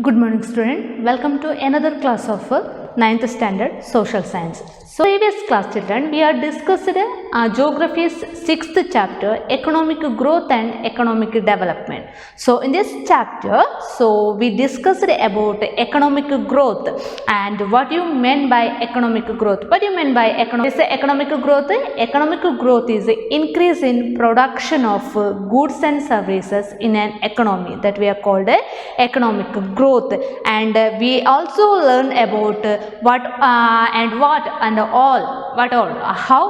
Good morning student, welcome to another class of 9th standard social science. So previous class children, we are discussed geography's 6th chapter, economic growth and economic development. So in this chapter, we discussed about economic growth and what you mean by economic growth. What do you mean by economic growth? Economic growth is increase in production of goods and services in an economy that we are called economic growth. And we also learn about how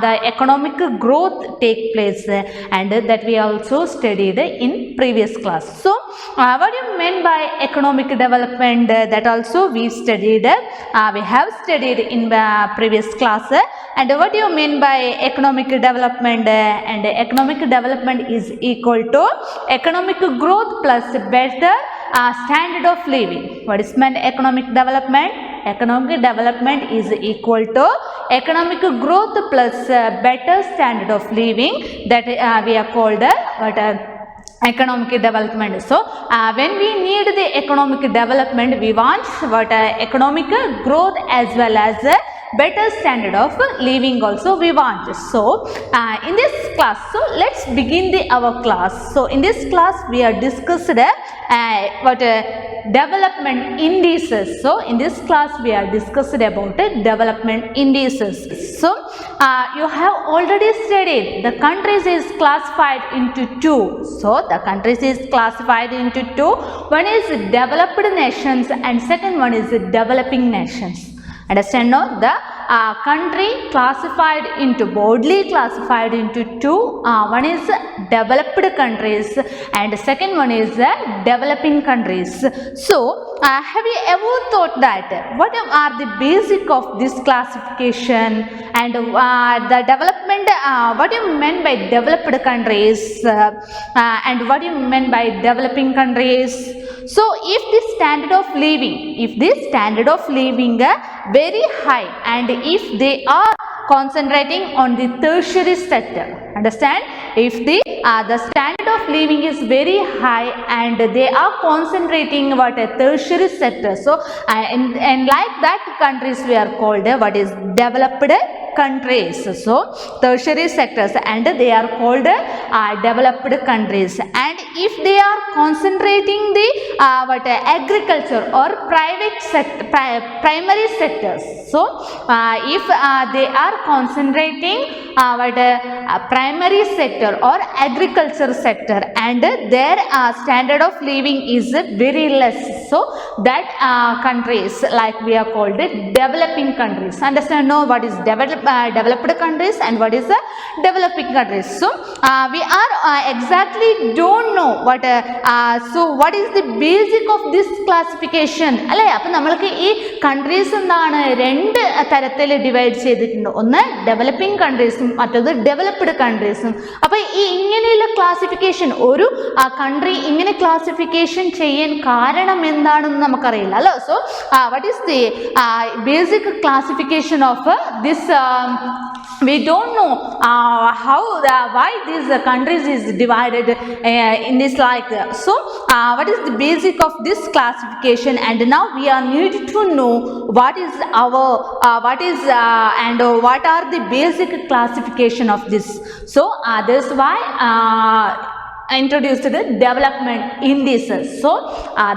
the economic growth take place and that we also studied in previous class. So what do you mean by economic development? That also we studied, we have studied in the previous class. And what do you mean by economic development? And economic development is equal to economic growth plus better standard of living. What is meant economic development? Economic development is equal to economic growth plus better standard of living, that we are called economic development. So when we need the economic development, we want economic growth as well as better standard of living also we want. So in this class, so let's begin our class. So in this class we are discussed development indices. So in this class we are discussed about development indices. So you have already studied the countries is classified into two. So the countries is classified into two. One is developed nations and second one is developing nations. Understand now? The country classified into, broadly classified into two. One is developed countries and second one is developing countries. So have you ever thought that what are the basic of this classification and the development, what do you mean by developed countries and what do you mean by developing countries? So if the standard of living very high and if they are concentrating on the tertiary sector, understand, if the standard of living is very high and they are concentrating a tertiary sector, so and like that countries we are called what is developed countries. So tertiary sectors and they are called developed countries. And if they are concentrating the agriculture or primary sectors, so if they are concentrating primary sector or agriculture sector and their standard of living is very less, so that countries like we are called developing countries. Understand now what is developed countries and what is developing countries. So we are exactly don't know what so what is the basic of this classification alle appo namalku ee countries endana rendu tarathil divide cheyidittundu, onnu developing countries um matthathu developed countries um. appo ee ingeneyulla classification oru country ingane classification cheyan karanam endanennu namakkariyilla allo. So what is the basic classification of this we don't know why these countries is divided in this like. So what is the basic of this classification, and now we are need to know what is our and what are the basic classification of this. So that's why introduced the development indices. So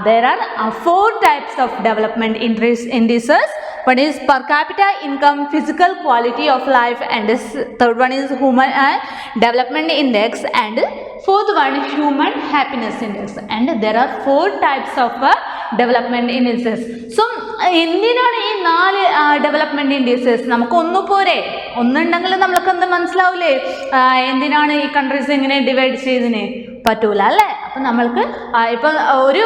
there are four types of development indices. One is per capita income, physical quality of life, and third one is human development index, and fourth one human happiness index. And there are four types of development indices. So എന്തിനാണ് ഈ 4 development indices? നമുക്ക് ഒന്നു പോരെ, ഒന്നുണ്ടെങ്കിൽ നമ്മൾക്ക് എന്ത് മനസ്സിലാവൂലേ എന്തിനാണ് ഈ countries എങ്ങനെ ഡിവൈഡ് ചെയ്തതിന്? പറ്റൂല അല്ലേ? അപ്പം നമ്മൾക്ക് ഇപ്പം ഒരു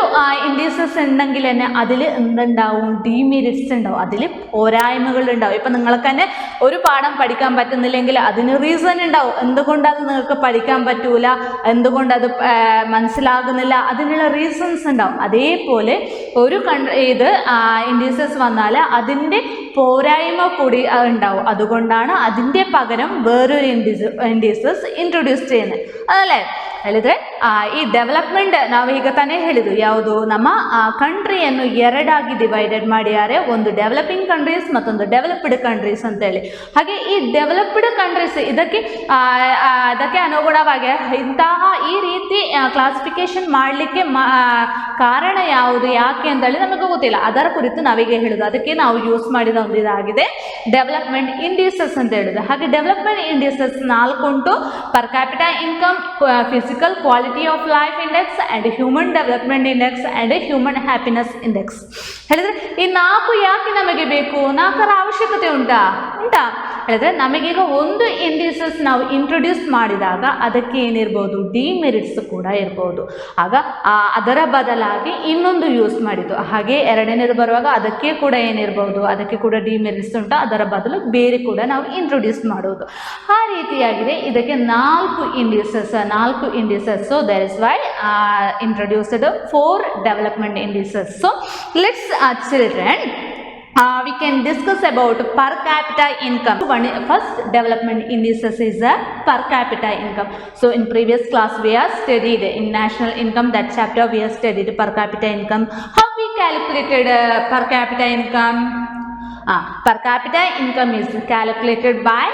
ഇൻഡിസസ് ഉണ്ടെങ്കിൽ തന്നെ അതിൽ എന്തുണ്ടാവും? ഡീമെറിറ്റ്സ് ഉണ്ടാവും, അതിൽ പോരായ്മകൾ ഉണ്ടാവും. ഇപ്പം നിങ്ങൾക്ക് തന്നെ ഒരു പാഠം പഠിക്കാൻ പറ്റുന്നില്ലെങ്കിൽ അതിന് റീസൺ ഉണ്ടാവും. എന്തുകൊണ്ടത് നിങ്ങൾക്ക് പഠിക്കാൻ പറ്റൂല, എന്തുകൊണ്ടത് മനസ്സിലാകുന്നില്ല, അതിനുള്ള റീസൺസ് ഉണ്ടാവും. അതേപോലെ ഒരു ഇത് ഇൻഡിസസ് വന്നാൽ അതിൻ്റെ പോരായ്മ കൂടി ഉണ്ടാവും. അതുകൊണ്ടാണ് അതിൻ്റെ പകരം വേറൊരു ഇൻഡിസസ് ഇൻട്രൊഡ്യൂസ് ചെയ്യുന്നത്, അതല്ലേ? ಹೇಳಿದರೆ ಈ ಡೆವಲಪ್ಮೆಂಟ್ ನಾವು ಈಗ ತಾನೇ ಹೇಳಿದ್ದು ಯಾವುದು, ನಮ್ಮ ಕಂಟ್ರಿಯನ್ನು ಎರಡಾಗಿ ಡಿವೈಡೆಡ್ ಮಾಡಿದ್ದಾರೆ, ಒಂದು ಡೆವಲಪಿಂಗ್ ಕಂಟ್ರೀಸ್ ಮತ್ತೊಂದು ಡೆವಲಪ್ಡ್ ಕಂಟ್ರೀಸ್ ಅಂತೇಳಿ. ಹಾಗೆ ಈ ಡೆವಲಪ್ಡ್ ಕಂಟ್ರೀಸ್ ಅದಕ್ಕೆ ಅನುಗುಣವಾಗಿ ಇಂತಹ ಈ ರೀತಿ ಕ್ಲಾಸಿಫಿಕೇಶನ್ ಮಾಡಲಿಕ್ಕೆ ಕಾರಣ ಯಾವುದು, ಯಾಕೆ ಅಂತೇಳಿ ನಮಗೆ ಗೊತ್ತಿಲ್ಲ. ಅದರ ಕುರಿತು ನಾವೀಗ ಹೇಳುದು, ಅದಕ್ಕೆ ನಾವು ಯೂಸ್ ಮಾಡಿದ ಒಂದು ಇದಾಗಿದೆ ಡೆವಲಪ್ಮೆಂಟ್ ಇಂಡಿಸಸ್ ಅಂತ ಹೇಳುದು. ಹಾಗೆ ಡೆವಲಪ್ಮೆಂಟ್ ಇಂಡಿಸಸ್ 4 ಉಂಟು: per capita income, physical quality of life index and human development index and human happiness index. ಹೇಳಿದ್ರೆ ಈ 4 ಯಾಕೆ ನಮಗೆ ಬೇಕು, 4ರ ಅವಶ್ಯಕತೆ ಉಂಟಾ ಹೇಳಿದ್ರೆ ನಮಗೀಗ ಒಂದು ಇಂಡಿಸಸ್ ನಾವು ಇಂಟ್ರೊಡ್ಯೂಸ್ ಮಾಡಿದಾಗ ಅದಕ್ಕೆ ಏನಿರ್ಬೋದು, ಡಿಮೆರಿಟ್ಸ್ ಕೂಡ ಇರ್ಬೋದು. ಆಗ ಅದರ ಬದಲಾಗಿ ಇನ್ನೊಂದು ಯೂಸ್ ಮಾಡಿದ್ದು. ಹಾಗೆ ಎರಡನೇದು ಬರುವಾಗ ಅದಕ್ಕೆ ಕೂಡ ಏನಿರ್ಬೋದು, ಅದಕ್ಕೆ ಕೂಡ ಡಿಮೆರಿಟ್ಸ್ ಉಂಟು, ಅದರ ಬದಲು ಬೇರೆ ಕೂಡ ನಾವು ಇಂಟ್ರೊಡ್ಯೂಸ್ ಮಾಡೋದು. ಆ ರೀತಿಯಾಗಿದೆ. ಇದಕ್ಕೆ 4 indices. So that is why introduced 4 development indices. So let's children, we can discuss about per capita income. First development indices is a per capita income. So in previous class we have studied in national income, that chapter we have studied per capita income. How we calculated per capita income? Per capita income is calculated by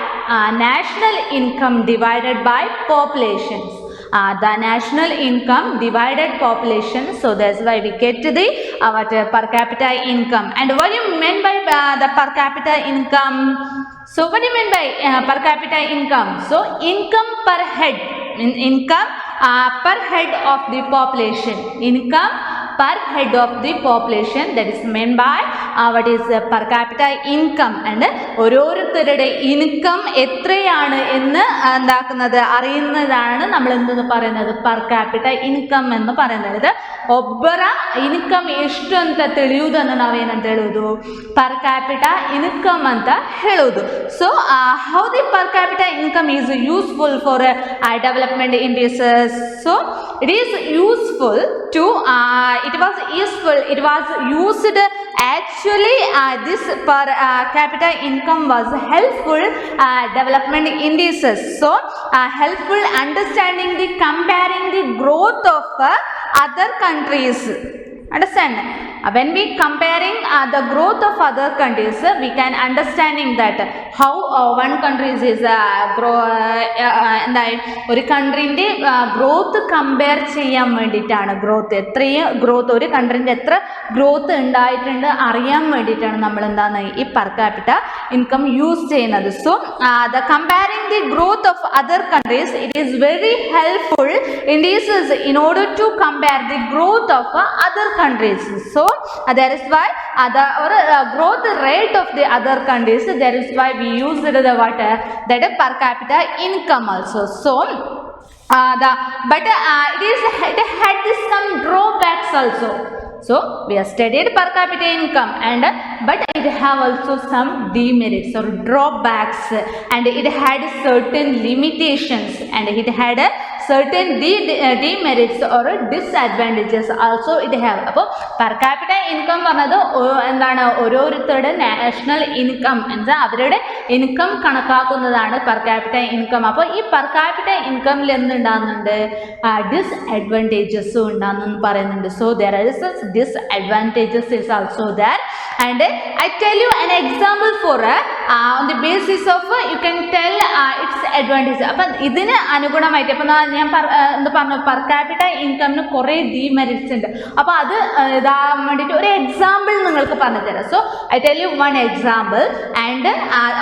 national income divided by populations. The national income divided population. So that's why we get to the per capita income. And what do you mean by the per capita income? So what do you mean by per capita income? So income per head, income per head of the population, income per head of the population, that is meant by what is per capita income. And ഓരോരുത്തരുടെ income എത്രയാണ് എന്ന് എന്താക്കുന്നത് അറിയുന്നതാണ് നമ്മൾ എന്തെന്ന് പറയുന്നത്, per capita income എന്ന് പറയുന്നത്. ಒಬ್ಬರ ಇನ್ಕಮ್ ಎಷ್ಟು ಅಂತ ತಿಳಿಯುವುದನ್ನು ನಾವೇನಂತ ಹೇಳುವುದು, per capita income ಅಂತ ಹೇಳುವುದು. So how the per capita income is useful for development indices? So it is useful to it was used actually this per capita income was helpful development indices. So helpful understanding the comparing the growth of other countries. Understand? When we comparing the growth of other countries, we can understanding that how one country is ഒരു കൺട്രീൻ്റെ growth compare ചെയ്യാൻ വേണ്ടിയിട്ടാണ്. Growth ഒരു കൺട്രീൻ്റെ എത്ര growth ഉണ്ടായിട്ടുണ്ട് അറിയാൻ വേണ്ടിയിട്ടാണ് നമ്മൾ എന്താണ് ഈ per capita income യൂസ് ചെയ്യുന്നത്. So the comparing the growth of other countries, it is very helpful indices in order to compare the growth of other countries. So that is why the growth rate of the other countries, that is why we used the what that per capita income also. So it had some drawbacks also. So we have studied per capita income, and but it have also some demerits or drawbacks, and it had certain limitations, and it had certain demerits or disadvantages also it have. അപ്പോൾ per capita income പറഞ്ഞത് എന്താണ്, ഓരോരുത്തരുടെ national income എന്താ അവരുടെ income കണക്കാക്കുന്നതാണ് per capita income. അപ്പോൾ ഈ per capita ഇൻകമിൽ എന്തുണ്ടാകുന്നുണ്ട്, ഡിസ്അഡ്വാൻറ്റേജസും ഉണ്ടാകുന്നു പറയുന്നുണ്ട്. So there is disadvantages is also there, and I tell you an example for on the basis of you can tell its advantages. അപ്പം ഇതിന് അനുഗുണമായിട്ട് അപ്പം ഞാൻ എന്താ പറഞ്ഞു, per capita ഇൻകമിന് കുറേ ഡിമെറിറ്റ്സ് ഉണ്ട്. അപ്പോൾ അത് ഇതാകാൻ വേണ്ടിയിട്ട് ഒരു എക്സാമ്പിൾ നിങ്ങൾക്ക് പറഞ്ഞു തരാം. So I tell you one example, and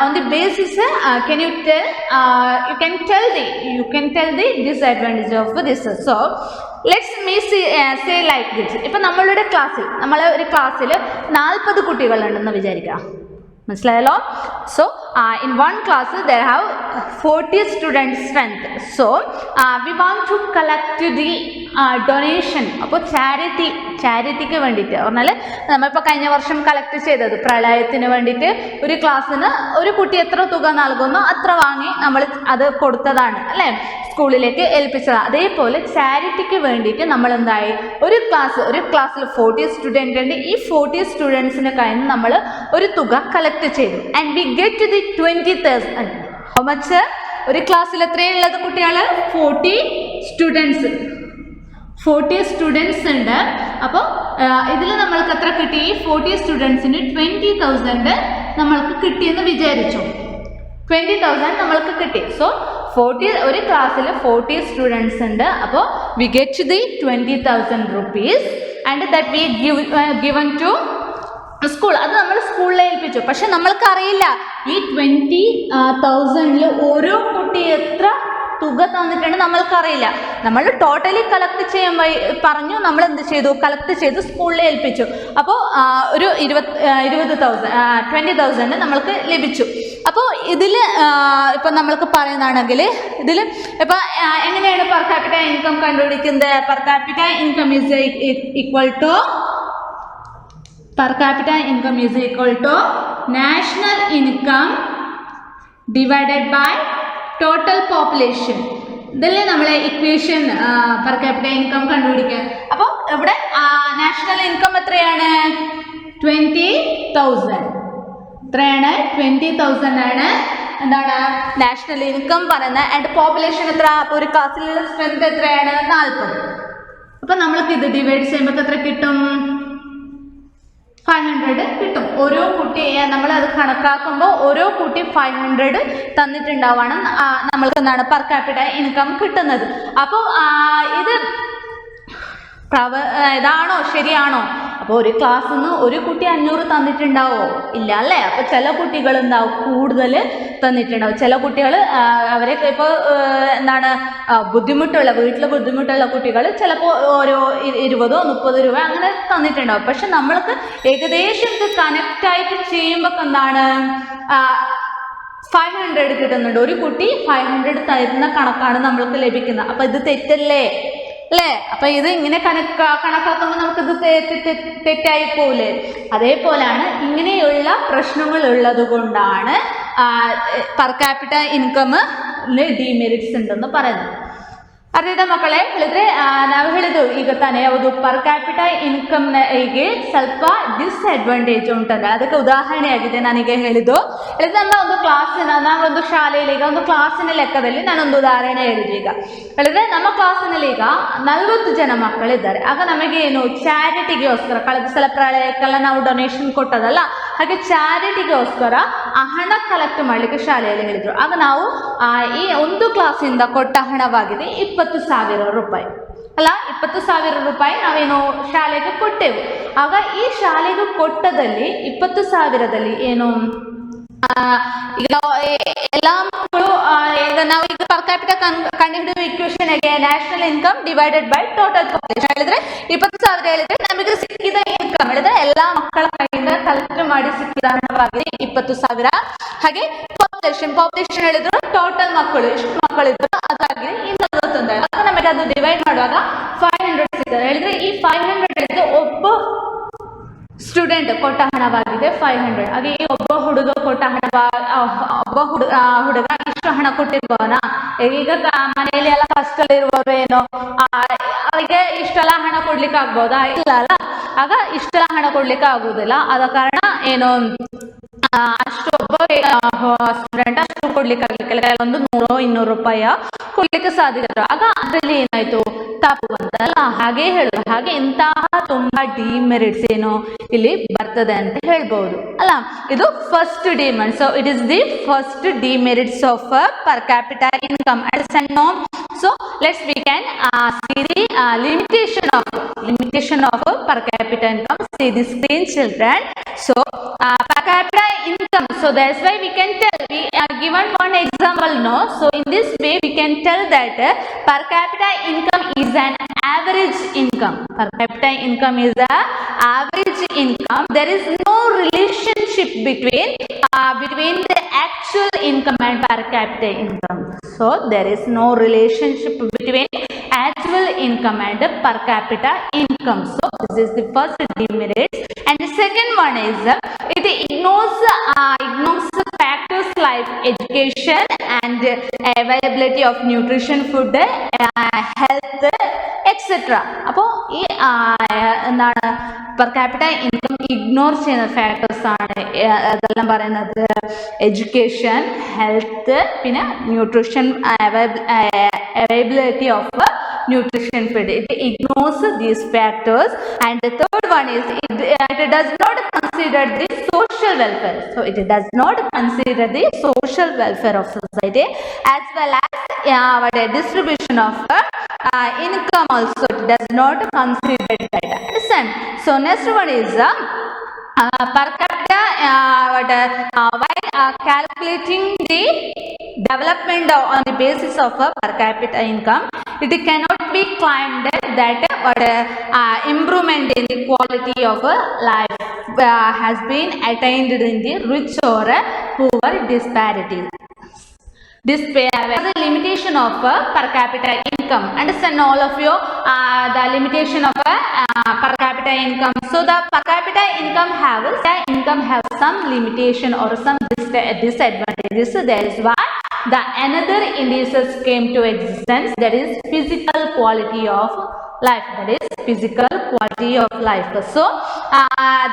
on the basis can you tell you can tell the disadvantage of this. So let's me say like this. ഇപ്പം നമ്മളുടെ ക്ലാസ്സിൽ ഒരു ക്ലാസ്സിൽ 40 കുട്ടികളുണ്ടെന്ന് വിചാരിക്കാം, മനസ്സിലായല്ലോ. So in one class there have 40 students strength. So we want to collect the donation. അപ്പോൾ ചാരിറ്റിക്ക് വേണ്ടിയിട്ട് പറഞ്ഞാൽ നമ്മളിപ്പോൾ കഴിഞ്ഞ വർഷം കളക്ട് ചെയ്തത് പ്രളയത്തിന് വേണ്ടിയിട്ട് ഒരു ക്ലാസ്സിന് ഒരു കുട്ടി എത്ര തുക നൽകുന്നോ അത്ര വാങ്ങി നമ്മൾ അത് കൊടുത്തതാണ് അല്ലേ, സ്കൂളിലേക്ക് ഏൽപ്പിച്ചതാണ്. അതേപോലെ ചാരിറ്റിക്ക് വേണ്ടിയിട്ട് നമ്മൾ എന്തായി, ഒരു ക്ലാസ്സിൽ 40 സ്റ്റുഡൻ്റ് ഉണ്ട്. ഈ 40 സ്റ്റുഡൻസിൻ്റെ കയ്യിൽ നിന്ന് നമ്മൾ ഒരു തുക കളക്ട് ചെയ്തു, and we get the 20,000. How much? ഒരു ക്ലാസ്സിൽ എത്രയുള്ളത് കുട്ടികൾ? 40 സ്റ്റുഡൻസ് 40 സ്റ്റുഡൻസ് ഉണ്ട്. അപ്പോൾ ഇതിൽ നമ്മൾക്ക് എത്ര കിട്ടി? 40 സ്റ്റുഡൻസിന് 20,000 നമ്മൾക്ക് കിട്ടിയെന്ന് വിചാരിച്ചു. 20,000 നമ്മൾക്ക് കിട്ടി. സോ 40 ഒരു ക്ലാസ്സിൽ 40 സ്റ്റുഡൻസ് ഉണ്ട്. അപ്പോൾ we get the 20,000 rupees and that we given to school. അത് നമ്മൾ സ്കൂളിൽ ഏൽപ്പിച്ചു. പക്ഷെ നമ്മൾക്ക് അറിയില്ല ഈ 20,000 ഓരോ കുട്ടി എത്ര തുക തന്നിട്ടുണ്ട് നമ്മൾക്കറിയില്ല. നമ്മൾ ടോട്ടലി കളക്ട് ചെയ്യാൻ പറഞ്ഞു. നമ്മൾ എന്ത് ചെയ്തു? കളക്ട് ചെയ്ത് സ്കൂളിൽ ഏൽപ്പിച്ചു. അപ്പോൾ ഒരു 20,000 നമ്മൾക്ക് ലഭിച്ചു. അപ്പോൾ ഇതിൽ ഇപ്പം നമ്മൾക്ക് പറയുന്നതാണെങ്കിൽ ഇതിൽ ഇപ്പം എങ്ങനെയാണ് പെർ ക്യാപിറ്റ ഇൻകം കണ്ടുപിടിക്കുന്നത്? Per capita income is equal to national income divided by total population. ഇതല്ലേ നമ്മളെ ഇക്വേഷൻ പെർ ക്യാപിറ്റ ഇൻകം കണ്ടുപിടിക്കുക. അപ്പോൾ ഇവിടെ നാഷണൽ ഇൻകം എത്രയാണ്? 20,000. എത്രയാണ്? 20,000 ആണ് എന്താണ് നാഷണൽ ഇൻകം പറയുന്നത്. ആൻഡ് പോപ്പുലേഷൻ എത്ര? അപ്പോൾ ഒരു ക്ലാസ്സിലുള്ള സ്ട്രെങ്ത് എത്രയാണ്? 40. അപ്പം നമ്മൾക്ക് ഇത് ഡിവൈഡ് ചെയ്യുമ്പോൾ എത്ര കിട്ടും? 500 കിട്ടും. ഓരോ കുട്ടി നമ്മളത് കണക്കാക്കുമ്പോൾ ഓരോ കുട്ടി 500 തന്നിട്ടുണ്ടാവാണ് നമ്മൾക്ക് എന്താണ് പെർ ക്യാപിറ്റ ഇൻകം കിട്ടുന്നത്. അപ്പോൾ ഇത് ഇതാണോ ശരിയാണോ? അപ്പോൾ ഒരു ക്ലാസ്സിൽ നിന്ന് ഒരു കുട്ടി 500 തന്നിട്ടുണ്ടാവോ? ഇല്ല അല്ലേ? അപ്പോൾ ചില കുട്ടികൾ എന്താവും കൂടുതൽ തന്നിട്ടുണ്ടാവും. ചില കുട്ടികൾ അവരൊക്കെ ഇപ്പോൾ എന്താണ് ബുദ്ധിമുട്ടുള്ള വീട്ടിൽ ബുദ്ധിമുട്ടുള്ള കുട്ടികൾ ചിലപ്പോൾ ഓരോ 20-30 രൂപ അങ്ങനെ തന്നിട്ടുണ്ടാവും. പക്ഷെ നമ്മൾക്ക് ഏകദേശം ഇത് കണക്റ്റായിട്ട് ചെയ്യുമ്പോൾ എന്താണ് 500 കിട്ടുന്നുണ്ട്. ഒരു കുട്ടി 500 തരുന്ന കണക്കാണ് നമ്മൾക്ക് ലഭിക്കുന്നത്. അപ്പം ഇത് തെറ്റല്ലേ അല്ലേ? അപ്പൊ ഇത് ഇങ്ങനെ കണക്കാക്കുമ്പോൾ നമുക്കിത് തെറ്റായി പോവില്ലേ? അതേപോലെയാണ് ഇങ്ങനെയുള്ള പ്രശ്നങ്ങൾ ഉള്ളത് കൊണ്ടാണ് പെർ ಕ್ಯಾಪಿಟ ಇನ್ಕಮ್ ಡಿಮೆರಿಟ್ಸ್ ಉಂಟೆಂದು പറയുന്നത്. ಅರ್ಥ ಮಕ್ಕಳೇ. ಹೇಳಿದ್ರೆ ನಾವು ಹೇಳಿದ್ದು ಈಗ ತಾನೇ ಯಾವುದು ಪರ್ ಕ್ಯಾಪಿಟ ಇನ್ಕಮ್ಗೆ ಸ್ವಲ್ಪ ಡಿಸ್ಅಡ್ವಾಂಟೇಜ್ ಉಂಟಂದ್ರೆ ಅದಕ್ಕೆ ಉದಾಹರಣೆಯಾಗಿದೆ ನನಗೆ ಹೇಳಿದ್ದು. ಹೇಳಿದ್ರೆ ನಮ್ಮ ಒಂದು ಕ್ಲಾಸಿನ ನಾವೊಂದು ಶಾಲೆಯಲ್ಲಿ ಈಗ ಒಂದು ಕ್ಲಾಸಿನ ಲೆಕ್ಕದಲ್ಲಿ ನಾನೊಂದು ಉದಾಹರಣೆ ಹೇಳಿದ್ದು. ಈಗ ಹೇಳಿದ್ರೆ ನಮ್ಮ ಕ್ಲಾಸಿನಲ್ಲಿ ಈಗ 40 ಜನ ಮಕ್ಕಳಿದ್ದಾರೆ. ಆಗ ನಮಗೆ ಏನು ಚಾರಿಟಿಗೋಸ್ಕರ ಕಳೆದ ಸಲ ಪ್ರಳಯಕ್ಕೆಲ್ಲ ನಾವು ಡೊನೇಷನ್ ಕೊಟ್ಟದಲ್ಲ, ಹಾಗೆ ಚಾರಿಟಿಗೋಸ್ಕರ ಹಣ ಕಲೆಕ್ಟ್ ಮಾಡಲಿಕ್ಕೆ ಶಾಲೆಯಲ್ಲಿ ಹೇಳಿದ್ರು. ಆಗ ನಾವು ಈ ಒಂದು ಕ್ಲಾಸಿಂದ ಕೊಟ್ಟ ಹಣವಾಗಿದೆ 20,000 ರೂಪಾಯಿ ಅಲ್ಲ, 20,000 ರೂಪಾಯಿ ನಾವೇನು ಶಾಲೆಗೆ ಕೊಟ್ಟೆವು. ಆಗ ಈ ಶಾಲೆಗೆ ಕೊಟ್ಟದಲ್ಲಿ 20,000ದಲ್ಲಿ ಏನು ಈಗ ಎಲ್ಲ ಮಕ್ಕಳು ಈಗ ನಾವು ಈಗ ಪರ್ ಕ್ಯಾಪಿಟ ಕಂಡುಹಿಡಿಯುವ ಇಕ್ವೇಷನ್ ಹೇಗೆ? National income divided by total population. ಹೇಳಿದ್ರೆ 20,000 ಹೇಳಿದ್ರೆ ನಮಗೆ ಸಿಕ್ಕಿದ ಇನ್ಕಮ್ ಹೇಳಿದ್ರೆ ಎಲ್ಲಾ ಮಕ್ಕಳ ಕೈಯಿಂದ ಕಲೆಕ್ಟ್ ಮಾಡಿ ಸಿಕ್ಕಿದ ಹಣವಾಗಿದೆ 20,000. ಹಾಗೆ ಪಾಪ್ಯುಲೇಷನ್ ಹೇಳಿದ್ರು ಟೋಟಲ್ ಮಕ್ಕಳು ಎಷ್ಟು ಮಕ್ಕಳಿದ್ರು ಅದಾಗಿದೆ 41. ಆಗ ನಮಗೆ ಅದು ಡಿವೈಡ್ ಮಾಡುವಾಗ 500 ಸಿಗ್ತದೆ. ಹೇಳಿದ್ರೆ ಈ 500 ಹೇಳಿದ್ರೆ ಒಬ್ಬ ಸ್ಟೂಡೆಂಟ್ ಕೊಟ್ಟ ಹಣವಾಗಿದೆ 500. ಹಾಗೆ ಈ ಒಬ್ಬ ಹುಡುಗ ಕೊಟ್ಟ ಹುಡುಗ ಇಷ್ಟು ಹಣ ಕೊಟ್ಟಿರ್ಬೋನ. ಈಗ ಮನೆಯಲ್ಲಿ ಎಲ್ಲ ಕಷ್ಟದಲ್ಲಿ ಇರುವವರು ಏನೋ ಅವರಿಗೆ ಇಷ್ಟೆಲ್ಲ ಹಣ ಕೊಡ್ಲಿಕ್ಕೆ ಆಗ್ಬೋದಾ? ಇಲ್ಲ ಅಲ್ಲ. ಆಗ ಇಷ್ಟೆಲ್ಲ ಹಣ ಕೊಡ್ಲಿಕ್ಕೆ ಆಗುವುದಿಲ್ಲ. ಆದ ಕಾರಣ ಏನು ಅಷ್ಟು ಒಬ್ಬ ಸ್ಟೂಡೆಂಟ್ ಅಷ್ಟು ಕೊಡ್ಲಿಕ್ಕೆ ಆಗ್ಲಿಕ್ಕಿಲ್ಲ. ಕೆಲವೊಂದು 100-200 ರೂಪಾಯಿ ಕೊಡ್ಲಿಕ್ಕೆ ಸಾಧ್ಯ. ಆಗ ಅದರಲ್ಲಿ ಏನಾಯ್ತು? ತಪ್ಪು ಬಂತಲ್ಲ. ಹಾಗೆ ಹೇಳುದು. ಹಾಗೆ ಇಂತಹ ತುಂಬಾ ಡಿಮೆರಿಟ್ಸ್ ಏನು ಇಲ್ಲಿ ಬರ್ತದೆ ಅಂತ ಹೇಳ್ಬಹುದು ಅಲ್ಲ. ಇದು first demerit. So it is the first demerits of per capita income. Understand no? So let's we can see the limitation of per capita income. See the screen, children. So per capita income. So that's why we can tell. We are given one example, no? So in this way we can tell that per capita income is an average income. Per capita income is the average income. There is no relationship between the actual income and per capita income. So there is no relationship between actual income and per capita income. So this is the first demerit. And the second one is it ignores factors like life, education and availability of nutrition, food, health, etc. അപ്പോൾ ഈ എന്താണ് per capita income ignore ചെയ്യുന്ന factors ആണ് അതെല്ലാം പറയുന്നത് education, health, പിന്നെ nutrition, availability of nutrition food. It ignores these factors. And the third one is it does not consider the social welfare. So it does not consider the social welfare of society as well as the distribution of income also. It does not consider that. Understand? So next one is per capita. While calculating the development on the basis of per capita income, it cannot be claimed that improvement in the quality of life has been attained in the rich or poor disparity. This the limitation of per capita income. Understand all of you the limitation of per capita income. So the per capita income have some limitation or some disadvantages. That is why the another indices came to existence, that is physical quality of life. That is physical quality of life. So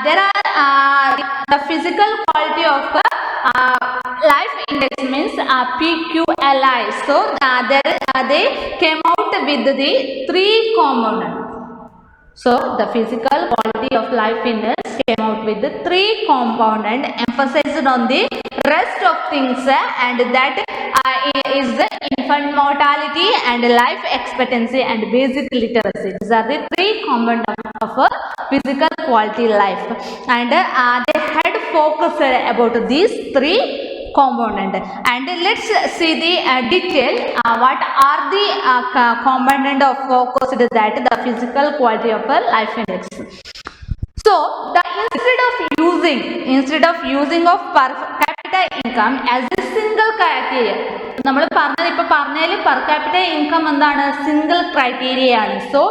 there are the physical quality of life index means PQLI. So they came out with the 3 components. So the physical quality of life index came out with the 3 components, emphasized on the rest of things, and that is the infant mortality and life expectancy and basic literacy. These are the 3 components of physical quality life, and they had focused about these 3 component. And let's see the detail what are the component of focused that the physical quality of a life index. So instead of using of per capita income as a single criteria, നമ്മൾ പറഞ്ഞതിൽ per capita income എന്താണ് single criteria ആണ്. So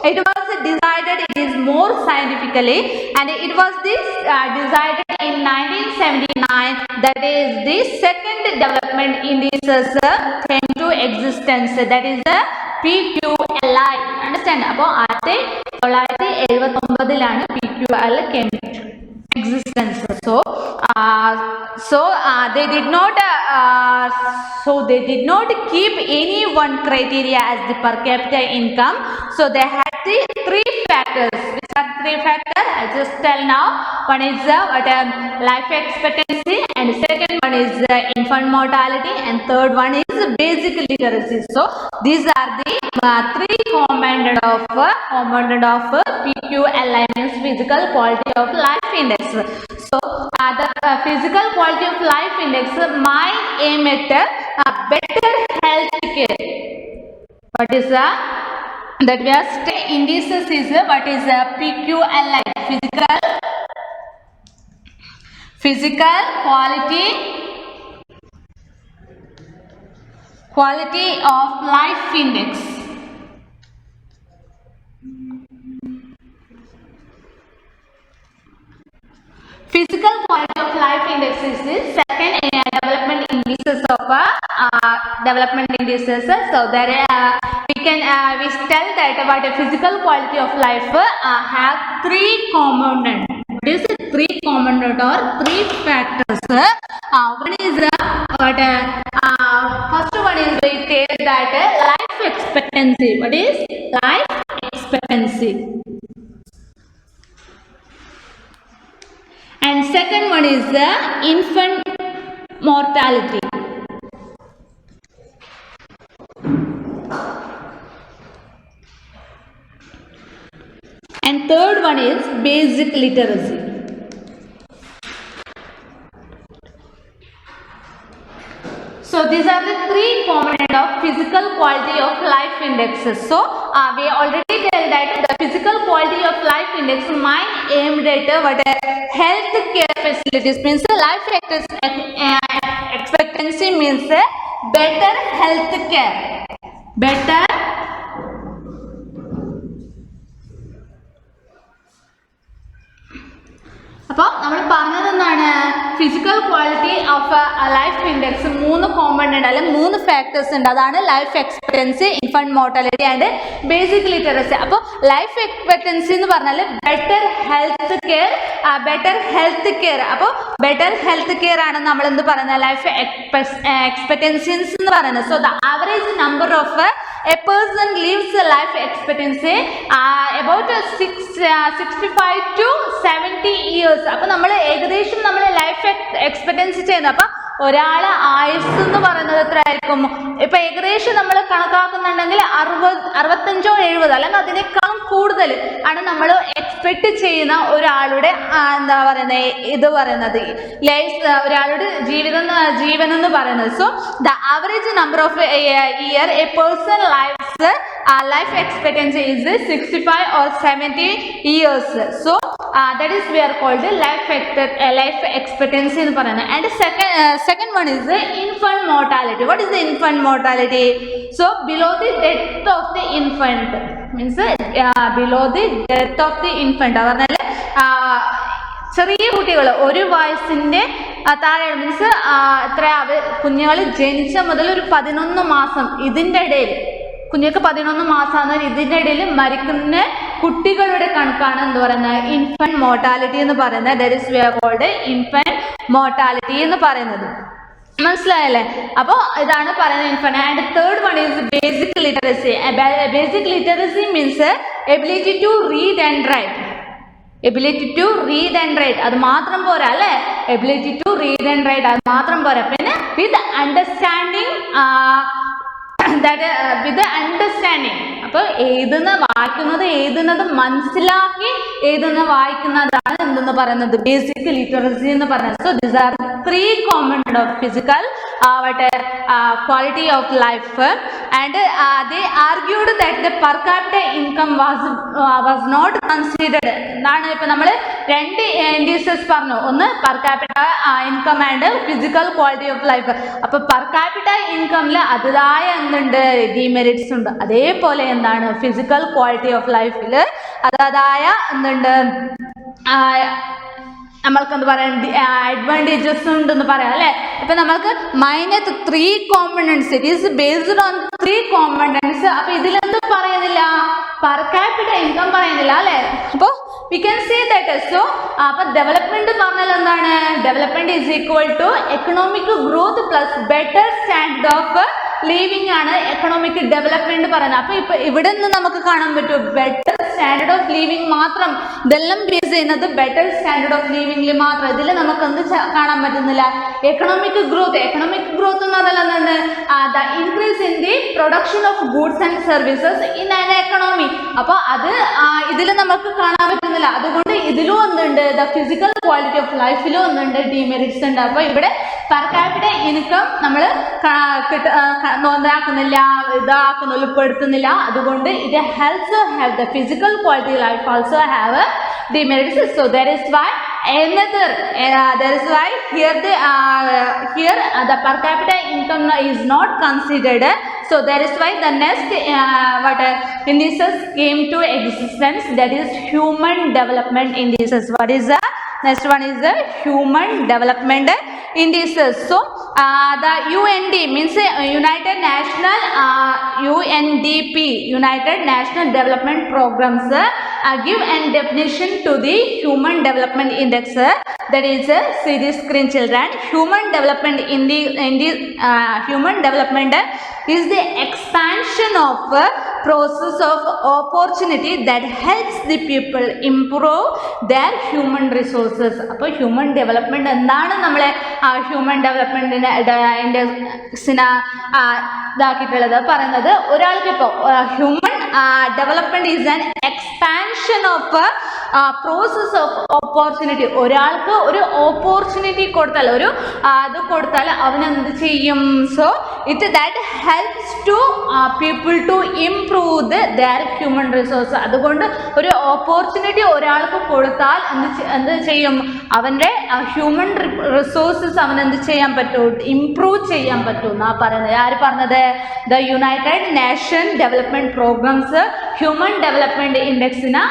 it was decided, it is more scientifically, and it was this decided in 1979, that is the second development indices came to existence, that is the PQLI. Understand? അപ്പോൾ 1979 PQLI came to existence. So they did not keep any one criteria as the per capita income. So they had the 3 factors. Which are 3 factors? I just tell now. One is life expectancy, and second one is infant mortality, and third one is basic literacy. So these are the 3 component of PQLI, means physical quality of life index. So the physical quality of life index might aim at better health care. What is that we are indices is what is PQLI, physical quality of life index. Physical quality of life index is the second development indices of development indices. So there we tell that about a physical quality of life have 3 components. What is it? 3 components or 3 factors. One is first one is we take that life expectancy. What is life expectancy? And second one is the infant mortality. And third one is basic literacy. So these are the 3 components of physical quality of life indexes. So we already tell that the physical quality of life index might aim at what health care facilities, means life expectancy means better health care, better അപ്പോൾ നമ്മൾ പറഞ്ഞത് എന്താണ്, physical quality of life index 3 component അല്ലെ 3 factors ഉണ്ട്. അതാണ് life expectancy, infant mortality and basic literacy. അപ്പോൾ life expectancy എന്ന് പറഞ്ഞാൽ ബെറ്റർ ഹെൽത്ത് കെയർ. അപ്പോൾ ബെറ്റർ ഹെൽത്ത് കെയർ ആണ് നമ്മൾ എന്ത് പറയുന്നത് ലൈഫ് എക്സ്പെക്ടൻസീസ് എന്ന് പറയുന്നത്. So the average number of a person lives a life expectancy about 65 to 70 years. അപ്പോൾ നമ്മൾ ഏകദേശം നമ്മൾ ലൈഫ് എക്സ്പെക്ടൻസി ചെയ്യുന്നത് അപ്പോൾ ഒരാളെ ആയുസ് എന്ന് പറയുന്നത് എത്ര ആയിരിക്കും? ഇപ്പൊ ഏകദേശം നമ്മൾ കണക്കാക്കുന്നുണ്ടെങ്കിൽ 65-70 അല്ലെങ്കിൽ അതിനേക്കാളും കൂടുതൽ ആണ് നമ്മൾ എക്സ്പെക്ട് ചെയ്യുന്ന ഒരാളുടെ എന്താ പറയുന്നത് ഇത് പറയുന്നത് ലൈഫ്, ഒരാളുടെ ജീവൻ എന്ന് പറയുന്നത്. So the average number of year A person life expectancy is 65 or 70 years. So that is we are called life expectancy എന്ന് പറയുന്നത്. And second one is the infant mortality. What is the infant mortality? So below the death of the infant means below the death of the infant പറഞ്ഞാൽ ചെറിയ കുട്ടികൾ 1 വയസ്സിന്റെ താഴെ means എത്ര കുഞ്ഞുങ്ങൾ ജനിച്ച മുതൽ ഒരു 11 മാസം ഇതിൻ്റെ ഇടയിൽ കുഞ്ഞുങ്ങൾക്ക് 11 മാസമാണ് ഇതിൻ്റെ ഇടയിൽ മരിക്കുന്ന കുട്ടികളുടെ കണക്കാണ് എന്ന് പറയുന്നത് ഇൻഫന്റ് മോർട്ടാലിറ്റി എന്ന് പറയുന്നത്. That is we are called infant mortality എന്ന് പറയുന്നത്. മനസ്സിലായല്ലേ? അപ്പോൾ ഇതാണ് പറയുന്നത് infant. And third one is basic literacy. Basic literacy means ability to read and write. അത് മാത്രം പോരാ അല്ലേ? Ability to read and write അത് മാത്രം പോരാ. പിന്നെ വിത്ത് അണ്ടർസ്റ്റാൻഡിങ് അപ്പോൾ എഴുതുന്നത് മനസ്സിലാക്കി വായിക്കുന്നതാണ് എന്തെന്ന് പറയുന്നത് ബേസിക് ലിറ്ററസി എന്ന് പറയുന്നത്. So these are 3 components of physical quality of life, and they argued that the per capita income was not considered. എന്താണ് ഇപ്പൊ നമ്മൾ 2 ഇൻഡിസസ് പറഞ്ഞു, ഒന്ന് per capita income and physical quality of life. അപ്പൊ per capita incomeൽ അതിതായ എന്തുണ്ട് demerits ഉണ്ട്. അതേപോലെ എന്താണ് ഫിസിക്കൽ ക്വാളിറ്റി ഓഫ് ലൈഫിൽ അതായ എന്തുണ്ട് നമ്മൾക്ക് എന്ത് പറയാം അഡ്വാൻറ്റേജസ് ഉണ്ടെന്ന് പറയാം അല്ലേ? ഇപ്പം നമ്മൾക്ക് minus 3 components, it is based on 3 components. അപ്പൊ ഇതിലെന്ത് പറയുന്നില്ല? പെർ ക്യാപിറ്റ ഇൻകം പറയുന്നില്ല അല്ലേ? അപ്പോൾ we can say that. So അപ്പൊ ഡെവലപ്മെന്റ് പറഞ്ഞാൽ എന്താണ്? Development is equal to economic growth plus better standard of living ആണ് എക്കണോമിക് ഡെവലപ്മെന്റ് പറയുന്നത്. അപ്പൊ ഇപ്പൊ ഇവിടെ നിന്ന് നമുക്ക് കാണാൻ പറ്റും ബെറ്റർ സ്റ്റാൻഡേർഡ് ഓഫ് ലിവിംഗ് മാത്രം. ഇതെല്ലാം ബേസ് ചെയ്യുന്നത് ബെറ്റർ സ്റ്റാൻഡേർഡ് ഓഫ് ലിവിംഗിൽ മാത്രം. ഇതിൽ നമുക്ക് എന്ത് കാണാൻ പറ്റുന്നില്ല? എക്കണോമിക് ഗ്രോത്ത് എന്ന് പറഞ്ഞാൽ എന്താണ്? The increase in the production of goods and services in an economy. അപ്പോൾ അത് ഇതിൽ നമുക്ക് കാണാൻ പറ്റുന്നില്ല. അതുകൊണ്ട് ഇതിലും ഒന്നുണ്ട് ദ ഫിസിക്കൽ ക്വാളിറ്റി ഓഫ് ലൈഫിലും ഒന്നുണ്ട് ഡിമെറിറ്റ്സ് ഉണ്ട്. അപ്പോൾ ഇവിടെ പെർ ക്യാപിറ്റ ഇൻകം നമ്മൾ ഉൾപ്പെടുത്തുന്നില്ല. അതുകൊണ്ട് ഇത് helps have the physical quality life also have demerits. So that is why here the per capita income is not considered. So that is why the next indices came to existence, that is human development indices. What is the next one? Is the human development indices. So the UND means United National Development Programs give an definition to the human development index. That is see screen children. Human development is the expansion of process of opportunity that helps the people improve their human resources. അപ്പോൾ human development എന്താണ് നമ്മളെ human ഡെവലപ്മെന്റിന് ഇൻഡെക്സിന് ഇതാക്കിയിട്ടുള്ളത് പറയുന്നത്? ഒരാൾക്ക് ഇപ്പോൾ human development is an expansion of process of opportunity. ഒരാൾക്ക് ഒരു opportunity കൊടുത്താൽ അത് കൊടുത്താൽ അവനെന്ത് ചെയ്യും? So that helps to people to improve their human resource. അതുകൊണ്ട് ഒരു ഓപ്പർച്യൂണിറ്റി ഒരാൾക്ക് കൊടുത്താൽ എന്ത് ചെയ്യും? അവൻ്റെ ഹ്യൂമൻ റിസോഴ്സസ് അവൻ എന്ത് ചെയ്യാൻ പറ്റും? ഇംപ്രൂവ് ചെയ്യാൻ പറ്റും എന്നാ പറയുന്നത്. ആര് പറഞ്ഞത്? The united nation development programs human development ഇൻഡെക്സിന്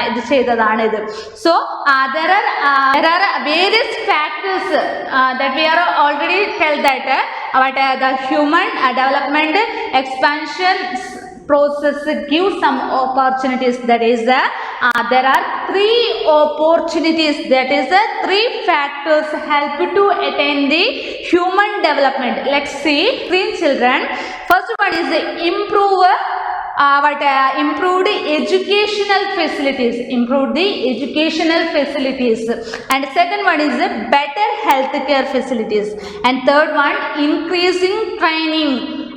ഇത് ചെയ്തതാണ് ഇത്. So there are various factors that we are already tell that the human development expansion process gives some opportunities. That is there are 3 opportunities, that is 3 factors help to attain the human development. Let's see 3 children. First one is improved educational facilities, improved the educational facilities, and second one is better healthcare facilities, and third one increasing training.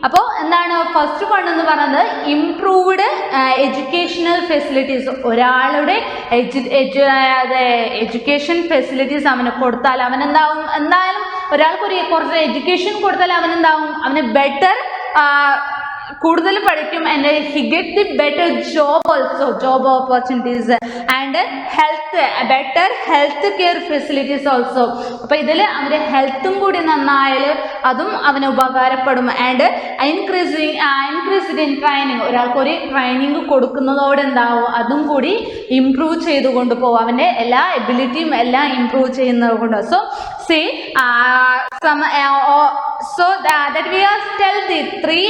അപ്പോൾ എന്താണ് first one എന്ന് പറയുന്നത് improved educational facilities. ഒരാളുടെ education facilities അവന് കൊടുത്താൽ അവനെന്താവും, എന്തായാലും ഒരാൾക്ക് കുറച്ച് എഡ്യൂക്കേഷൻ കൊടുത്താൽ അവനെന്താവും, അവന് ബെറ്റർ കൂടുതൽ പഠിക്കും, and he get the better job also, job opportunities, and health, better health care facilities also. അപ്പോൾ ഇതിൽ അവൻ്റെ ഹെൽത്തും കൂടി നന്നായാൽ അതും അവന് ഉപകാരപ്പെടും. ആൻഡ് ഇൻക്രീസ്ഡ് ഇൻ ട്രെയിനിങ്, ഒരാൾക്കൊരു ട്രെയിനിങ് കൊടുക്കുന്നതോടെ എന്താവും, അതും കൂടി ഇംപ്രൂവ് ചെയ്തുകൊണ്ട് പോകും, അവൻ്റെ എല്ലാ എബിലിറ്റിയും എല്ലാം ഇംപ്രൂവ് ചെയ്യുന്നത് കൊണ്ട്. So see so that we are tell the 3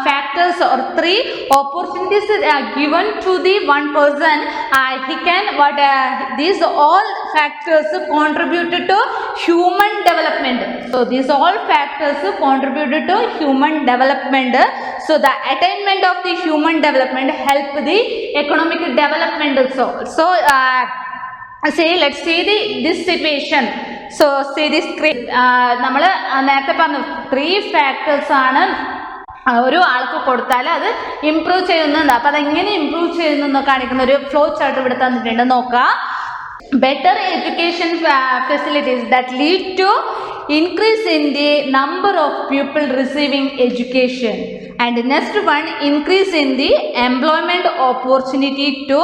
factors or 3 opportunities are given to the one person. He can these all factors contributed to human development. So these all factors contributed to human development. So the attainment of the human development help the economic development also. So let's see this situation. So see this നമ്മൾ നേരത്തെ പറഞ്ഞു 3 factors ആണ് ഒരു ആൾക്ക് കൊടുത്താൽ അത് improve ചെയ്യുന്നുണ്ട്. അപ്പോൾ അതെങ്ങനെ ഇംപ്രൂവ് ചെയ്യുന്നു കാണിക്കുന്ന ഒരു ഫ്ലോ ചാർട്ട് ഇവിടെ തന്നിട്ടുണ്ട്, നോക്കാം. Better education facilities that lead to increase in the number of people receiving education, and next one increase in the employment opportunity to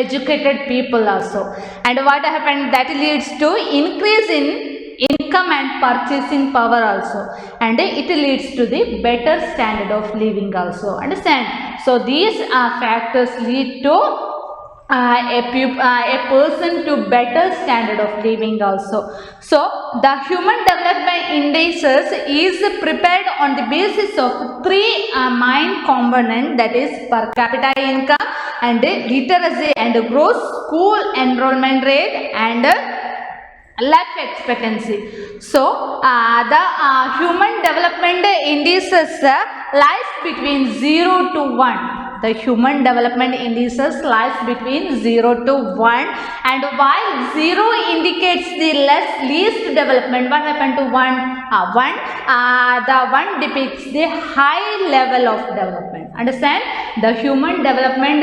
educated people also, and what happened, that leads to increase in income and purchasing power also, and it leads to the better standard of living also. Understand? So these factors lead to a person to better standard of living also. So the human development indices is prepared on the basis of 3 main components, that is per capita income, and literacy, and gross school enrollment rate, and life expectancy. So the human development indices lies between 0 to 1. The human development indices lies between 0 to 1, and while 0 indicates the least development, what happened to 1? The 1 depicts the high level of development. Understand? The human development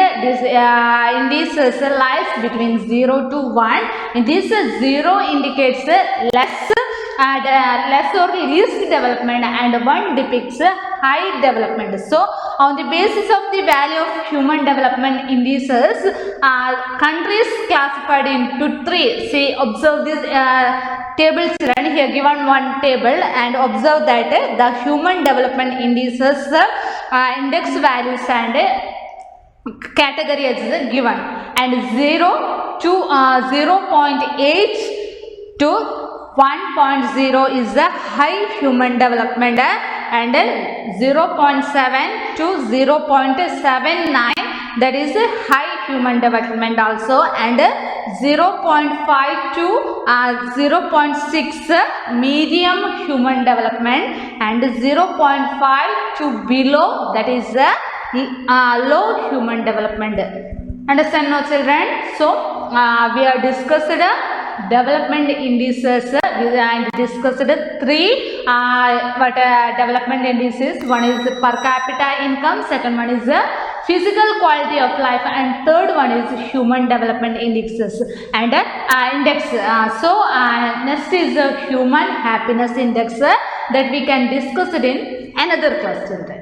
indices lies between 0 to 1. In this 0 indicates less or least development, and 1 depicts high development. So on the basis of the value of human development indices, countries classified into 3. See, observe this table children, here given one table, and observe that the human development indices index values and category is given, and 0 to 0.8 to 1.0 is the high human development, and 0.7 to 0.79 that is a high human development also, and 0.5 to 0.6 medium human development, and 0.5 to below, that is low human development. Understand now children? So we have discussed development indices, and discussed 3 development indices. One is per capita income, second one is physical quality of life, and third one is human development indexes and index. So next is human happiness index that we can discuss it in another class children.